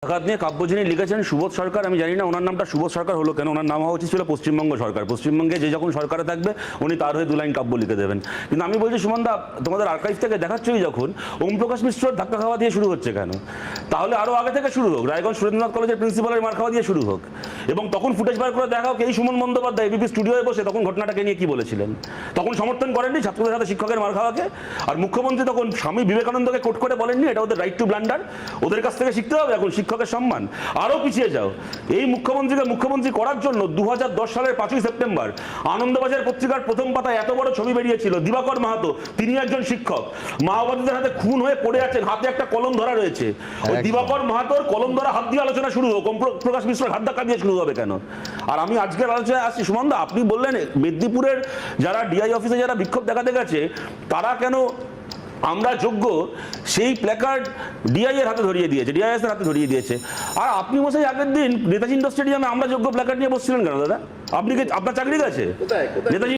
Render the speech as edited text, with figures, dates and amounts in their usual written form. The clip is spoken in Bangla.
আঘাত নিয়ে কাব্য যিনি লিখেছেন সুবোধ সরকার, আমি জানি না ওনার নামটা সুবোধ সরকার হলো কেন, ওনার নাম হওয়া উচিত ছিল পশ্চিমবঙ্গ সরকার। পশ্চিমবঙ্গে যে যখন সরকারে থাকবে উনি তার হয়ে 2 লাইন কাব্য লিখে দেবেন। কিন্তু আমি বলছি সুমনদা, তোমাদের আর্কাইভ থেকে দেখাচ্ছই যখন ওম প্রকাশ মিশ্রর ধাক্কা খাওয়া দিয়ে শুরু হচ্ছে কেন? তাহলে আরও আগে থেকে শুরু হোক, রায়গঞ্জ সুরেন্দ্রনাথ কলেজের প্রিন্সিপালের মার খাওয়া দিয়ে শুরু হোক, এবং তখন ফুটেজ বার করে দেখাও এই সুমন বন্দ্যোপাধ্যায় এবিপি স্টুডিওয়ে বসে তখন ঘটনাটাকে নিয়ে কি বলেছিলেন। তখন সমর্থন করেননি ছাত্রদের সাথে শিক্ষকের মার খাওয়াকে, আর মুখ্যমন্ত্রী তখন স্বামী বিবেকানন্দকে কোট করে বলেননি এটা ওদের রাইট টু ব্লান্ডার, ওদের কাছ থেকে শিখতে হবে এখন শিক্ষকের সম্মান। আরও পিছিয়ে যাও, এই মুখ্যমন্ত্রীকে মুখ্যমন্ত্রী করার জন্য 2010 সালের 5ই সেপ্টেম্বর আনন্দবাজার পত্রিকার প্রথম পাতায় এত বড় ছবি বেরিয়েছিল, দিবাকর মাহাতো, তিনি একজন শিক্ষক, মাওবাদীদের হাতে খুন হয়ে পড়ে আছেন, হাতে একটা কলম ধরা রয়েছে। ওই দিবাকর মাহাতোর কলম ধরা হাত দিয়ে আলোচনা শুরু হোক, ওম প্রকাশ মিশ্রের হাত ধাক্কা দিয়ে শুরু হবে কেন? আর আমি আজকের আলোচনায় আসছি সুমনদা, আপনি বললেন মেদিনীপুরের যারা ডিআই অফিসে যারা বিক্ষোভ দেখাতে গেছে তারা কেন আমরা যোগ্য সেই প্ল্যাকার্ড ডিআই এর হাতে ধরিয়ে দিয়েছে, ডিআইএস এর হাতে ধরিয়ে দিয়েছে। আর আপনি মশাই আগের দিন নেতাজি ইন্ডোর স্টেডিয়ামে আমরা যোগ্য প্ল্যাকার্ড নিয়ে বসছিলেন কেন দাদা? আপনি কি আপনার চাকরি গেছে? নেতাজি